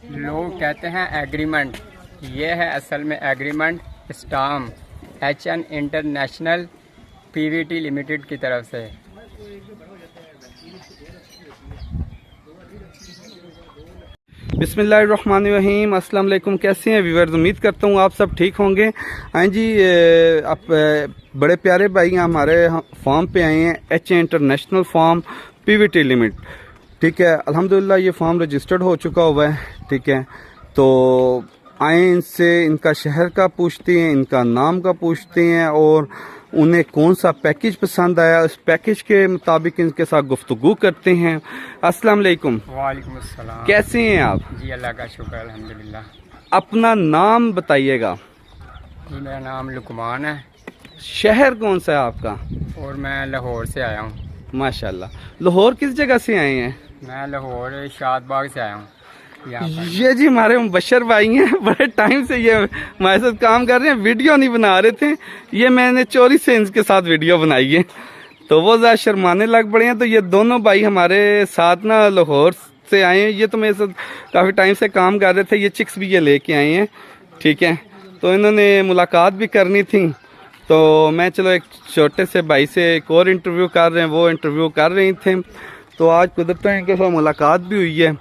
लोग कहते हैं एग्रीमेंट, ये है असल में agreement stamp HN international PVT limited की तरफ से। बिस्मिल्लाहिर्रहमानिर्रहीम, अस्सलाम वालेकुम। कैसे हैं व्यूअर्स? उम्मीद करता हूँ आप सब ठीक होंगे। हाँ जी, आप बड़े प्यारे भाई हमारे फार्म पे आए हैं, HN international farm PVT limit. ठीक है, अल्हम्दुलिल्लाह ये फार्म रजिस्टर्ड हो चुका हुआ है। ठीक है, तो आए इनसे इनका शहर का पूछते हैं, इनका नाम का पूछते हैं और उन्हें कौन सा पैकेज पसंद आया, उस पैकेज के मुताबिक इनके साथ गुफ्तगू करते हैं। अस्सलाम वालेकुम। वालेकुम अस्सलाम। कैसे हैं आप? जी अल्लाह का शुक्र, अल्हम्दुलिल्लाह। अपना नाम बताइएगा। जी मेरा नाम लुकमान है शहर कौन सा है आपका? और मैं लाहौर से आया हूँ। माशाल्लाह। लाहौर किस जगह से आए हैं? मैं लाहौर शादबाग से आया हूँ। ये जी हमारे मुबशर भाई हैं, बड़े टाइम से ये हमारे साथ काम कर रहे हैं, वीडियो नहीं बना रहे थे। ये मैंने चोरी से इनके साथ वीडियो बनाई है, तो वो ज़्यादा शर्माने लग पड़े हैं। तो ये दोनों भाई हमारे साथ ना लाहौर से आए हैं। ये तो मेरे साथ काफ़ी टाइम से काम कर रहे थे। ये चिक्स भी ये लेके आए हैं। ठीक है, तो इन्होंने मुलाकात भी करनी थी, तो मैं चलो एक छोटे से भाई से एक और इंटरव्यू कर रहे हैं, वो इंटरव्यू कर रहे थे। तो आज कुदरत इनके साथ मुलाकात भी हुई है।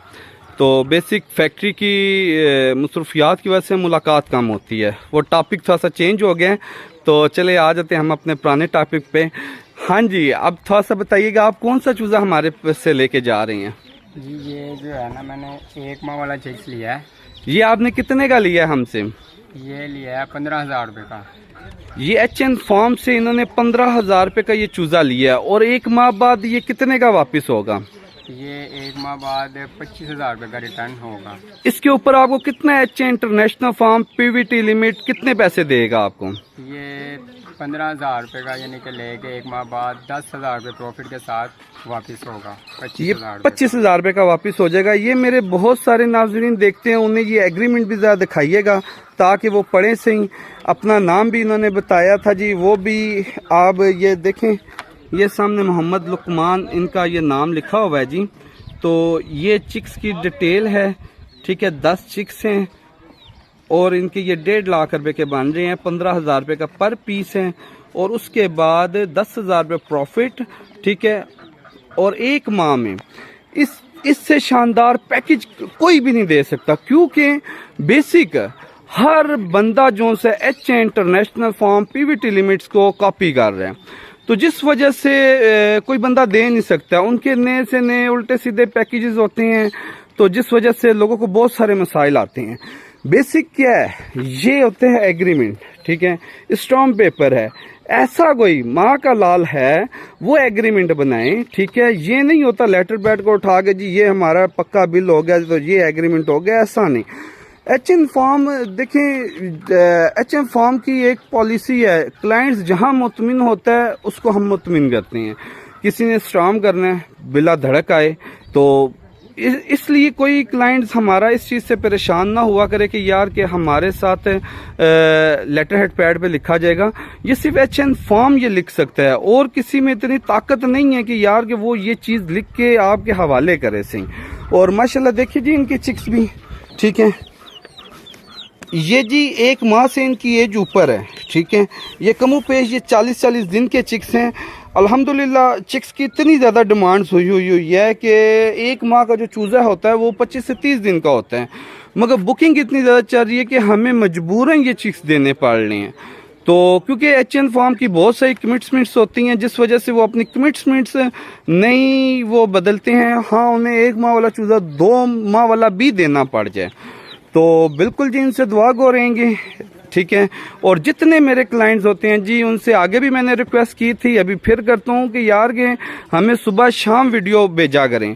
तो बेसिक फैक्ट्री की मसरूफियात की वजह से मुलाकात कम होती है, वो टॉपिक थोड़ा सा चेंज हो गया है। तो चले आ जाते हैं हम अपने पुराने टॉपिक पे। हाँ जी, अब थोड़ा सा बताइएगा आप कौन सा चूज़ा हमारे से लेके जा रही हैं? जी ये जो है ना, मैंने 1 माह वाला चिक्स लिया है। ये आपने कितने का लिया है हमसे? ये लिया है 15,000 रुपये का। ये HN फार्म से इन्होंने 15,000 रुपये का ये चूज़ा लिया है, और 1 माह बाद ये कितने का वापस होगा? ये 1 माह बाद 25,000 रुपये का रिटर्न होगा। इसके ऊपर आपको कितना HN international farm PVT limit कितने पैसे देगा आपको? ये 15,000 रुपये का, यानी कि लेके 1 माह बाद 10,000 रुपये प्रॉफिट के साथ वापस होगा। ये 25,000 रुपये का वापस हो जाएगा। ये मेरे बहुत सारे नाज़रीन देखते हैं, उन्हें ये एग्रीमेंट भी ज़रा दिखाइएगा ताकि वो पढ़ें सही। अपना नाम भी इन्होंने बताया था जी, वो भी आप ये देखें, ये सामने मोहम्मद लुकमान इनका ये नाम लिखा हुआ है जी। तो ये चिक्स की डिटेल है। ठीक है, 10 चिक्स हैं और इनके ये 1.5 लाख रुपए के बन रहे हैं। 15,000 रुपये का पर पीस है, और उसके बाद 10,000 रुपये प्रॉफिट। ठीक है, और 1 माह में इससे शानदार पैकेज कोई भी नहीं दे सकता, क्योंकि बेसिक हर बंदा जो से HN international farm PVT limits को कॉपी कर रहे हैं, तो जिस वजह से कोई बंदा दे नहीं सकता। उनके नए से नए उल्टे सीधे पैकेजेस होते हैं, तो जिस वजह से लोगों को बहुत सारे मसाइल आते हैं। बेसिक क्या है, ये होते हैं एग्रीमेंट। ठीक है, स्टॉम्प पेपर है, ऐसा कोई माँ का लाल है वो एग्रीमेंट बनाएं। ठीक है, ये नहीं होता लेटर पैड को उठा के जी ये हमारा पक्का बिल हो गया तो ये एग्रीमेंट हो गया, ऐसा नहीं। HN फार्म देखें, HN फार्म की एक पॉलिसी है, क्लाइंट्स जहां मुतमिन होता है उसको हम मुतमिन करते हैं। किसी ने स्टॉम्प करना है बिला धड़क आए, तो इसलिए कोई क्लाइंट्स हमारा इस चीज़ से परेशान ना हुआ करे कि यार कि हमारे साथ लेटर हेड पैड पे लिखा जाएगा। ये सिर्फ HN फार्म ये लिख सकता है, और किसी में इतनी ताकत नहीं है कि यार कि वो ये चीज़ लिख के आपके हवाले करे सही। और माशाल्लाह देखिए जी इनके चिक्स भी। ठीक है, ये जी 1 माह से इनकी एज ऊपर है। ठीक है, ये कमो पेश ये 40-40 दिन के चिक्स हैं। अल्हम्दुलिल्लाह चिक्स की इतनी ज़्यादा डिमांड्स हुई है कि 1 माह का जो चूज़ा होता है वो 25 से 30 दिन का होता है, मगर बुकिंग इतनी ज़्यादा चल रही है कि हमें मजबूरन ये चिक्स देने पड़ रहे हैं। तो क्योंकि HN फार्म की बहुत सारी कमिटमेंट्स होती हैं, जिस वजह से वो अपनी कमिटमेंट्स नहीं वो बदलते हैं। हाँ, उन्हें 1 माह वाला चूज़ा 2 माह वाला भी देना पड़ जाए, तो बिल्कुल जी इनसे दुआ गो रहेंगे। ठीक है, और जितने मेरे क्लाइंट्स होते हैं जी उनसे आगे भी मैंने रिक्वेस्ट की थी, अभी फिर करता हूँ कि यार के हमें सुबह शाम वीडियो भेजा करें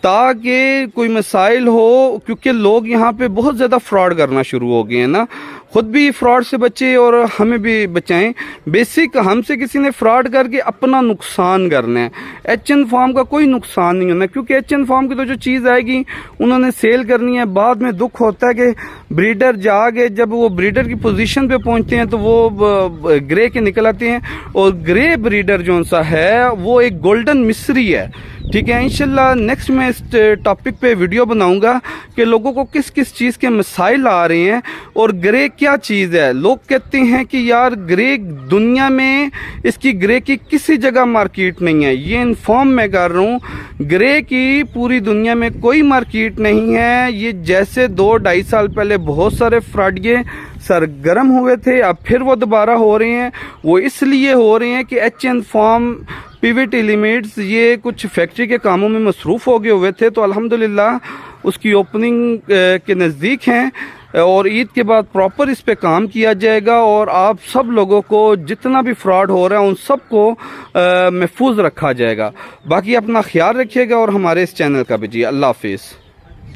ताकि कोई मसाइल हो, क्योंकि लोग यहाँ पे बहुत ज़्यादा फ्रॉड करना शुरू हो गए हैं ना। खुद भी फ्रॉड से बचे और हमें भी बचाएं। बेसिक हमसे किसी ने फ्रॉड करके अपना नुकसान करना है, HN फार्म का कोई नुकसान नहीं होना, क्योंकि HN फार्म की तो जो चीज़ आएगी उन्होंने सेल करनी है। बाद में दुख होता है कि ब्रीडर जाके जब वो ब्रीडर की पोजीशन पे पहुंचते हैं तो वो ग्रे के निकल आते हैं, और ग्रे ब्रीडर जो सा है वो एक गोल्डन मिस्री है। ठीक है, इंशाल्लाह नेक्स्ट मैं इस टॉपिक पे वीडियो बनाऊंगा कि लोगों को किस किस चीज़ के मसाइल आ रहे हैं और ग्रे क्या चीज़ है। लोग कहते हैं कि यार ग्रे दुनिया में इसकी ग्रे की किसी जगह मार्केट नहीं है। ये इन्फॉर्म मैं कर रहा हूँ, ग्रे की पूरी दुनिया में कोई मार्केट नहीं है। ये जैसे 2-2.5 साल पहले बहुत सारे फ्रॉडिये सरगर्म हुए थे, अब फिर वो दोबारा हो रहे हैं। वो इसलिए हो रहे हैं कि HN फॉर्म पीवीटी लिमिट्स ये कुछ फैक्ट्री के कामों में मसरूफ़ हो गए हुए थे, तो अल्हम्दुलिल्लाह उसकी ओपनिंग के नज़दीक हैं और ईद के बाद प्रॉपर इस पे काम किया जाएगा और आप सब लोगों को जितना भी फ्रॉड हो रहा है उन सब को महफूज रखा जाएगा। बाकी अपना ख्याल रखिएगा और हमारे इस चैनल का भी जी। अल्लाह हाफिज़।